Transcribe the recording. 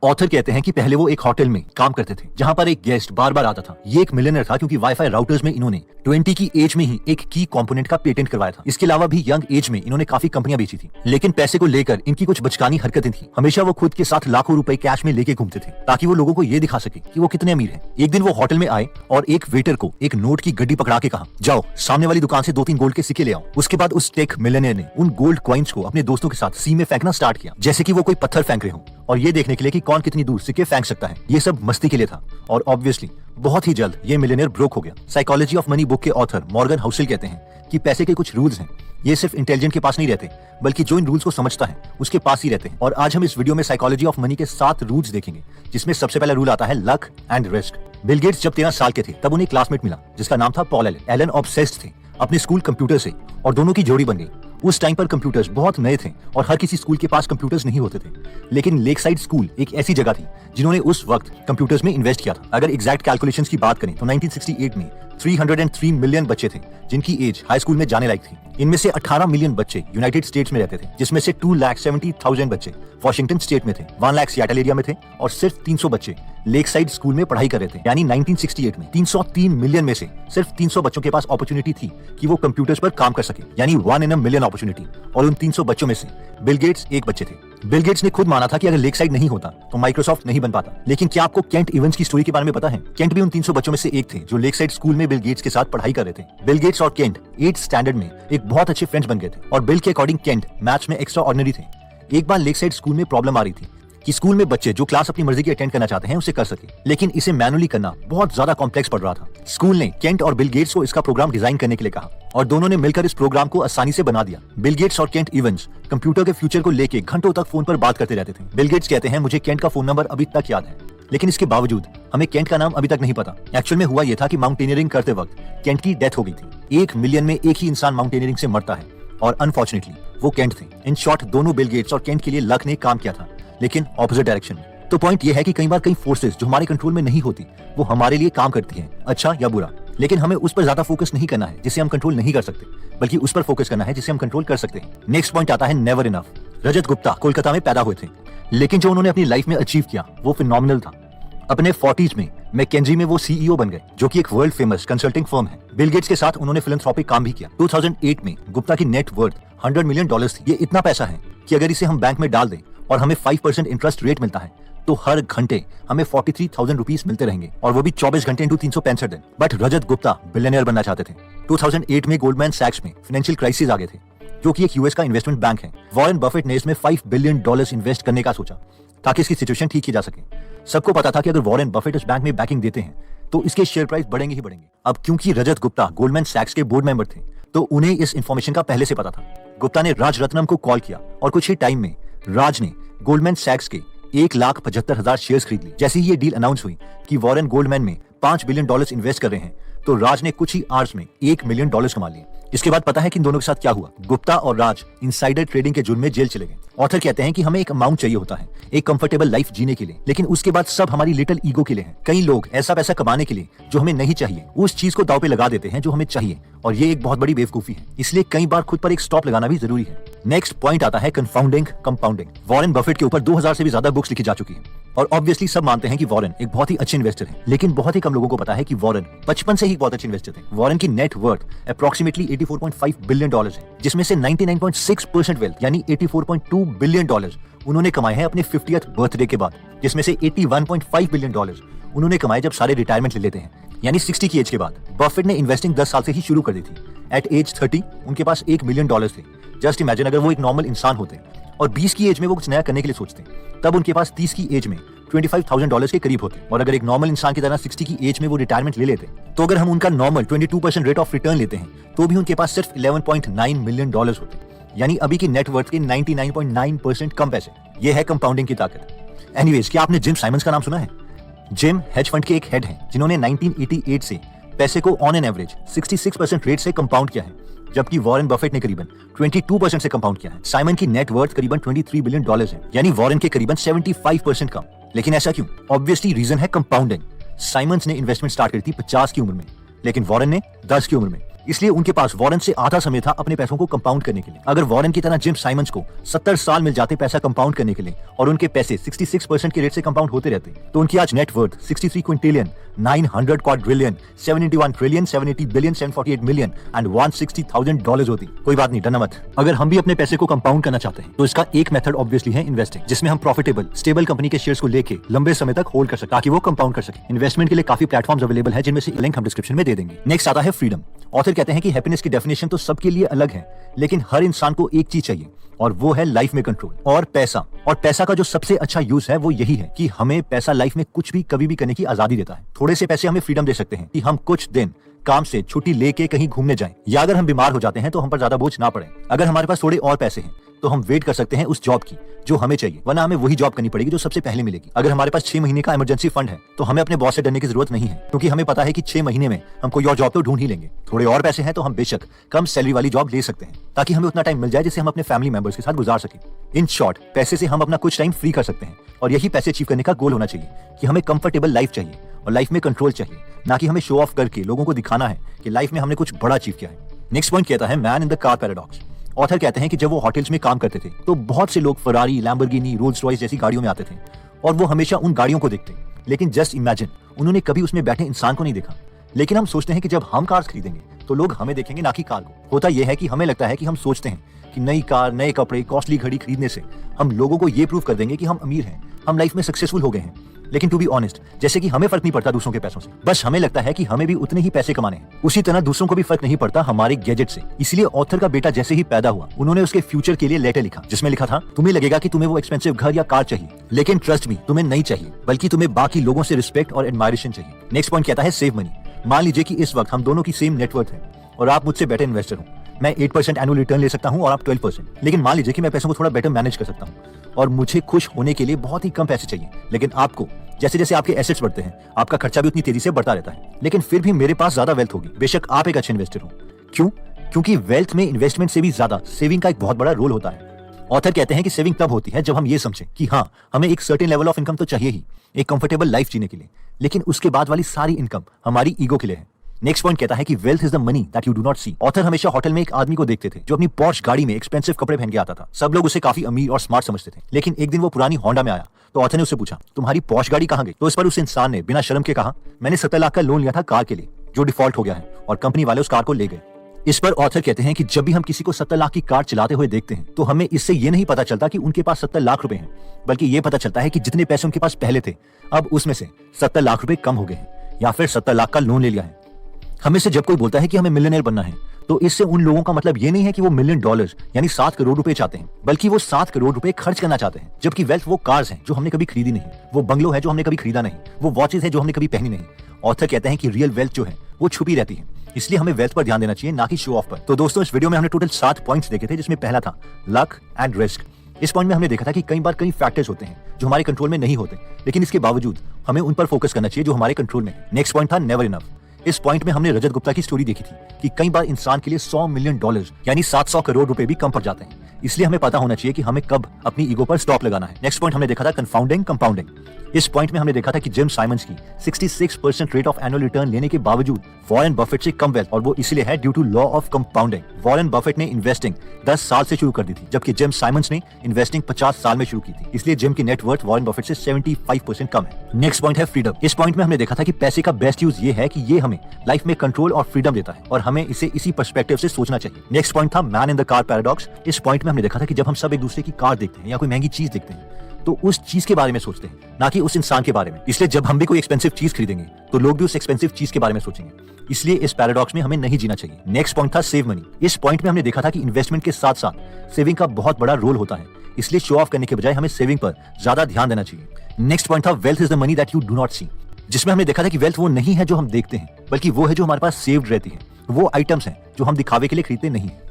Author कहते हैं कि पहले वो एक होटल में काम करते थे जहां पर एक गेस्ट बार बार आता था। ये एक मिलियनर था क्योंकि वाईफाई राउटर्स में इन्होंने 20 की एज में ही एक की कंपोनेंट का पेटेंट करवाया था। इसके अलावा भी यंग एज में इन्होंने काफी कंपनियां बेची थी, लेकिन पैसे को लेकर इनकी कुछ बचकानी हरकतें थी। हमेशा वो खुद के साथ लाखों रुपए कैश में लेके घूमते थे ताकि वो लोगों को ये दिखा सके कि वो कितने अमीर हैं। एक दिन वो होटल में आए और एक वेटर को एक नोट की गड्डी पकड़ा के कहा, जाओ सामने वाली दुकान से 2-3 गोल्ड के सिक्के ले आओ। उसके बाद उस टेक मिलियनेयर ने उन गोल्ड कॉइन्स को अपने दोस्तों के साथ सी में फेंकना स्टार्ट किया, जैसे कि वो कोई पत्थर फेंक रहे हो, और ये देखने के लिए कि कौन कितनी दूर सिक्के फेंक सकता है। ये सब मस्ती के लिए था और ऑब्वियसली बहुत ही जल्द ये मिलियनेयर ब्रोक हो गया। साइकोलॉजी ऑफ मनी बुक के ऑथर मॉर्गन हाउसेल कहते हैं कि पैसे के कुछ रूल्स हैं, ये सिर्फ इंटेलिजेंट के पास नहीं रहते बल्कि जो इन रूल्स को समझता है उसके पास ही रहते हैं। और आज हम इस वीडियो में साइकोलॉजी ऑफ मनी के 7 रूल्स देखेंगे, जिसमें सबसे पहला रूल आता है luck and risk. Bill Gates जब 13 साल के थे तब उन्हें क्लासमेट मिला जिसका नाम था पॉल एलन। एलन ऑब्सेस्ड थे अपने स्कूल कंप्यूटर से और दोनों की जोड़ी बन गई। उस टाइम पर कंप्यूटर्स बहुत नए थे और हर किसी स्कूल के पास कंप्यूटर्स नहीं होते थे, लेकिन लेकसाइड स्कूल एक ऐसी जगह थी जिन्होंने उस वक्त कंप्यूटर्स में इन्वेस्ट किया था। अगर एग्जैक्ट कैलकुलेशंस की बात करें तो 1968 में 303 मिलियन बच्चे थे जिनकी एज हाई स्कूल में जाने लायक थी। इनमें से 18 मिलियन बच्चे यूनाइटेड स्टेट्स में रहते थे, जिसमें से 2,70,000 बच्चे वॉशिंगटन स्टेट में थे, 1 लाख सियाटल एरिया में थे और सिर्फ 300 बच्चे लेकसाइड स्कूल में पढ़ाई कर रहे थे। यानी 1968 में 303 मिलियन में से सिर्फ 300 बच्चों के पास अपॉर्चुनिटी थी कि वो कंप्यूटर्स पर काम कर सके, यानी 1 in a million अपॉर्चुनिटी। और उन 300 बच्चों में से बिल गेट्स एक बच्चे थे। बिल गेट्स ने खुद माना था कि अगर लेकसाइड नहीं होता तो माइक्रोसॉफ्ट नहीं बन पाता। लेकिन क्या आपको केंट इवेंस की स्टोरी के बारे में पता है? केंट भी उन 300 बच्चों में से एक थे जो लेकसाइड स्कूल में बिल गेट्स के साथ पढ़ाई कर रहे थे। बिल गेट्स और केंट 8th स्टैंडर्ड में एक बहुत अच्छे फ्रेंड्स बन गए थे और बिल के अकॉर्डिंग केंट मैथ्स में एक्स्ट्रा ऑर्डिनरी थे। एक बार लेकसाइड स्कूल में प्रॉब्लम आ रही थी कि स्कूल में बच्चे जो क्लास अपनी मर्जी की अटेंड करना चाहते हैं उसे कर सके, लेकिन इसे मैनुअली करना बहुत ज्यादा कॉम्प्लेक्स पड़ रहा था। स्कूल ने केंट और बिल गेट्स को इसका प्रोग्राम डिजाइन करने के लिए कहा और दोनों ने मिलकर इस प्रोग्राम को आसानी से बना दिया। बिल गेट्स और केंट इवेंस कंप्यूटर के फ्यूचर को लेके घंटों तक फोन पर बात करते रहते थे। बिल गेट्स कहते हैं, मुझे केंट का फोन नंबर अभी तक याद है, लेकिन इसके बावजूद हमें केंट का नाम अभी तक नहीं पता। एक्चुअल में हुआ यह था कि माउंटेनियरिंग करते वक्त केंट की डेथ हो गई थी। 1 मिलियन में एक ही इंसान माउंटेनियरिंग से मरता है और अनफॉर्चुनेटली वो केंट थे। इन शॉर्ट दोनों बिल गेट्स और केंट के लिए लक ने काम किया था, लेकिन ऑपोजिट डायरेक्शन में। तो पॉइंट ये है कि कई बार कई फोर्सेस जो हमारे कंट्रोल में नहीं होती वो हमारे लिए काम करती हैं, अच्छा या बुरा, लेकिन हमें उस पर ज्यादा फोकस नहीं करना है जिसे हम कंट्रोल नहीं कर सकते, बल्कि उस पर फोकस करना है जिसे हम कंट्रोल कर सकते हैं। नेक्स्ट पॉइंट आता है नेवर इनफ। रजत गुप्ता कोलकाता में पैदा हुए थे, लेकिन जो उन्होंने अपनी लाइफ में अचीव किया वो फिनोमिनल था। अपने 40s में मैकेंजी में वो सीईओ बन गए, जो कि एक वर्ल्ड फेमस कंसल्टिंग फर्म है। बिल गेट्स के साथ उन्होंने फिलैंथ्रोपिक काम भी किया। 2008 में गुप्ता की नेट वर्थ $100 मिलियन थी। ये इतना पैसा है कि अगर इसे हम बैंक में डाल दें और हमें 5% इंटरेस्ट रेट मिलता है तो हर घंटे हमें 43,000 रुपीस मिलते रहेंगे, और वो भी 24 घंटे इंटू 365 दिन। बट रजत गुप्ता बिलियनियर बनना चाहते थे। 2008 में गोल्डमैन सैक्स में फाइनेंशियल क्राइसिस आ गए थे, जो कि एक यूएस का इन्वेस्टमेंट बैंक है। वॉरेन बफेट ने इसमें $5 बिलियन इन्वेस्ट करने का सोचा ताकि इसकी सिचुएशन ठीक की जा सके। सबको पता था कि अगर वॉरेन बफेट इस बैंक में बैकिंग देते हैं तो इसके शेयर प्राइस बढ़ेंगे ही बढ़ेंगे। अब क्योंकि रजत गुप्ता गोल्डमैन सैक्स के बोर्ड मेंबर थे तो उन्हें इस इन्फॉर्मेशन का पहले से पता था। गुप्ता ने राज रत्नम को कॉल किया और कुछ ही टाइम में राज ने गोल्डमैन सैक्स के 1,75,000 शेयर्स खरीद ली। जैसे ही ये डील अनाउंस हुई कि वॉरेन गोल्डमैन में $5 बिलियन इन्वेस्ट कर रहे हैं तो राज ने कुछ ही आवर्स में $1 मिलियन कमा लिए। इसके बाद पता है कि इन दोनों के साथ क्या हुआ? गुप्ता और राज इनसाइडर ट्रेडिंग के जुर्म में जेल चले गए। ऑथर कहते हैं कि हमें एक अमाउंट चाहिए होता है एक कंफर्टेबल लाइफ जीने के लिए, लेकिन उसके बाद सब हमारी लिटिल ईगो के लिए है। कई लोग ऐसा पैसा कमाने के लिए जो हमें नहीं चाहिए उस चीज को दाव पे लगा देते हैं जो हमें चाहिए, और ये एक बहुत बड़ी बेवकूफी है। इसलिए कई बार खुद पर एक स्टॉप लगाना भी जरूरी है। नेक्स्ट पॉइंट आता है कंफाउंडिंग कंपाउंडिंग। वॉरेन बफेट के ऊपर 2000 से भी ज्यादा बुक्स लिखी जा चुकी है और ऑब्वियसली सब मानते हैं कि वॉरेन एक बहुत ही अच्छे इन्वेस्टर हैं, लेकिन बहुत ही कम लोगों को पता है कि वॉरेन बचपन से ही बहुत अच्छे इन्वेस्टर थे। वॉरेन की नेट वर्थ अप्रोक्सीमेटली $84.5 बिलियन है, जिसमें से 99.6% वेल्थ यानी $84.2 बिलियन उन्होंने कमाए हैं अपने 50th बर्थडे के बाद, जिसमें से $81.5 बिलियन उन्होंने कमाए जब सारे रिटायरमेंट ले लेते हैं, यानी 60 की एज के बाद। बफेट ने इन्वेस्टिंग 10 साल से ही शुरू कर दी थी। एट एज 30 उनके पास $1 मिलियन थे। जस्ट इमेजिन अगर वो एक नॉर्मल इंसान होते और 20 की एज में वो कुछ नया करने के लिए सोचते, तब उनके पास 30 की एज में $25,000 के करीब होते, और अगर एक नॉर्मल इंसान की तरह 60 की एज में वो रिटायरमेंट ले लेते तो अगर हम उनका नॉर्मल 22% रेट ऑफ रिटर्न लेते हैं तो भी उनके पास सिर्फ $11.9 मिलियन होते, यानी अभी की नेटवर्थ के 99.9% कम पैसे। ये है कंपाउंडिंग की ताकत। एनीवेज, क्या आपने जिम साइमंस का नाम सुना है? जिम हेज फंड के एक हेड हैं जिन्होंने 1988 से पैसे को ऑन एन एवरेज 66% रेट से कंपाउंड किया है, जबकि वॉरेन बफेट ने करीबन 22% से कंपाउंड किया है। साइमन की नेटवर्थ करीबन $23 बिलियन है, यानी वॉरेन के करीबन 75% कम। लेकिन ऐसा क्यों? ऑब्वियसली रीजन है कंपाउंडिंग। साइमंस ने इन्वेस्टमेंट स्टार्ट करी थी 50 की उम्र में, लेकिन वॉरेन ने 10 की उम्र में। इसलिए उनके पास वॉरेन से आधा समय था अपने पैसों को कंपाउंड करने के लिए। अगर वॉरेन की तरह जिम साइमंस को 70 साल मिल जाते पैसा कंपाउंड करने के लिए और उनके पैसे 66% के रेट से कंपाउंड होते रहते, तो उनकी आज net worth 63 Quintillion, 900 quadrillion, 71 trillion, 780 billion, 748 million and $160,000 होती। कोई बात नहीं, डरना मत। अगर हम भी अपने पैसे को कंपाउंड करना चाहते हैं तो इसका एक मेथड ऑब्वियसली है इन्वेस्टिंग, जिसमें हम प्रॉफिटेबल स्टेबल कंपनी के शेयर्स को लेके लंबे समय तक होल्ड कर सकते ताकि वो कंपाउंड कर सके। इन्वेस्टमेंट के लिए काफी प्लेटफॉर्म्स अवेलेबल है, जिनमें से लिंक हम डिस्क्रिप्शन में दे देंगे। नेक्स्ट आता है फ्रीडम। ऑथर कहते हैं कि हैप्पीनेस की डेफिनेशन तो सबके लिए अलग है, लेकिन हर इंसान को एक चीज चाहिए और वो है लाइफ में कंट्रोल और पैसा। और पैसा का जो सबसे अच्छा यूज है वो यही है कि हमें पैसा लाइफ में कुछ भी कभी भी करने की आजादी देता है। थोड़े से पैसे हमें फ्रीडम दे सकते हैं कि हम कुछ दिन काम से छुट्टी लेके कहीं घूमने जाएं, या अगर हम बीमार हो जाते हैं तो हम पर ज्यादा बोझ ना पड़े। अगर हमारे पास थोड़े और पैसे हैं तो हम वेट कर सकते हैं उस जॉब की जो हमें चाहिए, वरना हमें वही जॉब करनी पड़ेगी जो सबसे पहले मिलेगी। अगर हमारे पास 6 महीने का इमरजेंसी फंड है तो हमें अपने बॉस से डरने की जरूरत नहीं है, क्योंकि हमें पता है कि 6 महीने में हम कोई और जॉब तो ढूंढ ही लेंगे। थोड़े और पैसे हैं तो हम बेशक कम सैलरी वाली जॉब ले सकते हैं ताकि हमें उतना टाइम मिल जाए जिसे हम अपने फैमिली मेंबर्स के साथ गुजार सकें। इन शॉर्ट, पैसे से हम अपना कुछ टाइम फ्री कर सकते हैं और यही पैसे अचीव करने का गोल होना चाहिए कि हमें कंफर्टेबल लाइफ चाहिए और लाइफ में कंट्रोल चाहिए, ना कि हमें शो ऑफ करके लोगों को दिखाना है कि लाइफ में हमने कुछ बड़ा अचीव किया है। नेक्स्ट पॉइंट कहता है man in the car paradox. Author कहते हैं कि जब वो होटल्स में काम करते थे तो बहुत से लोग फरारी, लैम्बोर्गिनी, रोल्स रॉयस जैसी गाड़ियों में आते थे और वो हमेशा उन गाड़ियों को देखते, लेकिन जस्ट इमेजिन उन्होंने कभी उसमें बैठे इंसान को नहीं देखा। लेकिन हम सोचते हैं कि जब हम कार खरीदेंगे तो लोग हमें देखेंगे, ना कि कार को। होता यह है कि हमें लगता है कि हम सोचते हैं कि नई कार, नए कपड़े, कॉस्टली घड़ी खरीदने से हम लोगों को ये प्रूव कर देंगे कि हम अमीर हैं, हम लाइफ में सक्सेसफुल हो गए हैं। लेकिन टू बी ऑनेस्ट, जैसे कि हमें फर्क नहीं पड़ता दूसरों के पैसों से, बस हमें लगता है कि हमें भी उतने ही पैसे कमाने हैं, उसी तरह दूसरों को भी फर्क नहीं पड़ता हमारे गैजेट से। इसलिए ऑथर का बेटा जैसे ही पैदा हुआ उन्होंने उसके फ्यूचर के लिए लेटर लिखा, जिसमें लिखा था, तुम्हें लगेगा कि तुम्हें वो एक्सपेंसिव घर या कार चाहिए, लेकिन ट्रस्ट मी, तुम्हें नहीं चाहिए, बल्कि तुम्हें बाकी लोगों से रिस्पेक्ट और एडमायरेशन चाहिए। नेक्स्ट पॉइंट कहता है सेव मनी। मान लीजिए कि इस वक्त हम दोनों की सेम नेटवर्थ है और आप मुझसे बेटर इन्वेस्टर हो। मैं 8% एनुअल रिटर्न ले सकता हूं और आप 12%। लेकिन मान लीजिए कि मैं पैसों को थोड़ा बेटर मैनेज कर सकता हूं और मुझे खुश होने के लिए बहुत ही कम पैसे चाहिए, लेकिन आपको जैसे जैसे आपके एसेट्स बढ़ते हैं आपका खर्चा भी उतनी तेजी से बढ़ता रहता है, लेकिन फिर भी मेरे पास ज्यादा वेल्थ होगी। बेशक आप एक अच्छे इन्वेस्टर हो। क्यों? क्योंकि वेल्थ में इन्वेस्टमेंट से भी ज्यादा सेविंग का एक बहुत बड़ा रोल होता है। ऑथर कहते हैं कि सेविंग तब होती है जब हम ये समझें कि हाँ, हमें एक सर्टेन लेवल ऑफ इनकम तो चाहिए ही एक कंफर्टेबल लाइफ जीने के लिए, लेकिन उसके बाद वाली सारी इनकम हमारी ईगो के लिए है। नेक्स्ट पॉइंट कहता है कि wealth is the money that you do not see. Author हमेशा होटल में एक आदमी को देखते थे जो अपनी पॉर्श गाड़ी में एक्सपेंसिव कपड़े पहन के आता था। सब लोग उसे काफी अमीर और स्मार्ट समझते थे, लेकिन एक दिन वो पुरानी होंडा में आया तो ऑथर ने उससे पूछा, तुम्हारी पॉर्श गाड़ी कहाँ गई? तो इस पर उस इंसान ने बिना शर्म के कहा, मैंने 70 लाख का लोन लिया था कार के लिए जो डिफॉल्ट हो गया है और कंपनी वाले उस कार को ले गए। इस पर ऑथर कहते हैं कि जब भी हम किसी को 70 लाख की कार चलाते हुए देखते हैं तो हमें इससे ये नहीं पता चलता कि उनके पास 70 लाख रुपए हैं, बल्कि ये पता चलता है कि जितने पैसे उनके पास पहले थे अब उसमें से 70 लाख रुपए कम हो गए हैं या फिर 70 लाख का लोन ले लिया है। हमें से जब कोई बोलता है कि हमें मिलियनेयर बनना है तो इससे उन लोगों का मतलब ये नहीं है कि वो $1 मिलियन यानी 7 करोड़ रुपए चाहते हैं, बल्कि वो 7 करोड़ रुपए खर्च करना चाहते हैं। जबकि वेल्थ वो कार्स हैं जो हमने कभी खरीदी नहीं, वो बंगलो है जो हमने कभी खरीदा नहीं, वो वॉचेज है जो हमने कभी पहनी नहीं। ऑथर कहते हैं कि रियल वेल्थ जो है वो छुपी रहती है, इसलिए हमें वेल्थ पर ध्यान देना चाहिए, ना कि शो ऑफ पर। तो दोस्तों, इस वीडियो में हमने टोटल 7 पॉइंट्स देखे थे, जिसमें पहला था लक एंड रिस्क। इस पॉइंट में हमने देखा था कि कई बार कई फैक्टर्स होते हैं जो हमारे कंट्रोल में नहीं होते, लेकिन इसके बावजूद हमें उन पर फोकस करना चाहिए जो हमारे कंट्रोल में है। नेक्स्ट पॉइंट था नेवर इनफ। इस पॉइंट में हमने रजत गुप्ता की स्टोरी देखी थी कि कई बार इंसान के लिए $100 मिलियन यानी 700 करोड़ रुपए भी कम पड़ जाते हैं, इसलिए हमें पता होना चाहिए कि हमें कब अपनी ईगो पर स्टॉप लगाना है। नेक्स्ट पॉइंट हमने देखा था कंपाउंडिंग कंपाउंडिंग। इस पॉइंट में हमने देखा था कि जिम साइमंस की 66% रेट ऑफ एनुअल रिटर्न लेने के बावजूद वॉरेन बफेट से कम वेल्थ, और वो इसलिए है due to law of compounding. Warren Buffett ने इन्वेस्टिंग 10 साल से शुरू कर दी थी, जबकि जिम साइमंस ने इन्वेस्टिंग 50 साल में शुरू की थी, इसलिए जिम की नेटवर्थ वॉरेन बफेट से 75% कम है। नेक्स्ट पॉइंट है फ्रीडम। इस पॉइंट में हमने देखा था कि पैसे का बेस्ट यूज ये है कि ये हमें लाइफ में कंट्रोल और फ्रीडम देता है और हमें इसे इसी पर्सपेक्टिव से सोचना चाहिए। नेक्स्ट पॉइंट था man in the car paradox. इस पॉइंट में हमने देखा था कि जब हम सब एक दूसरे की कार देखते हैं या कोई महंगी चीज देखते हैं तो उस चीज के बारे में सोचते हैं, ना कि उस इंसान के बारे में। इसलिए जब हम भी कोई एक्सपेंसिव चीज खरीदेंगे तो लोग भी उस एक्सपेंसिव चीज के बारे में सोचेंगे, इसलिए इस पैराडॉक्स में हमें नहीं जीना चाहिए। नेक्स्ट पॉइंट था सेव मनी। इस पॉइंट में हमने देखा था कि इन्वेस्टमेंट के साथ साथ सेविंग का बहुत बड़ा रोल होता है, इसलिए शो ऑफ करने के बजाय हमें सेविंग पर ज्यादा ध्यान देना चाहिए। नेक्स्ट पॉइंट था wealth is the money that you do not see, जिसमें हमने देखा था कि वेल्थ वो नहीं है जो हम देखते हैं, बल्कि वो है जो हमारे पास सेव्ड रहती है। वो आइटम्स हैं जो हम दिखावे के लिए खरीदते नहीं है।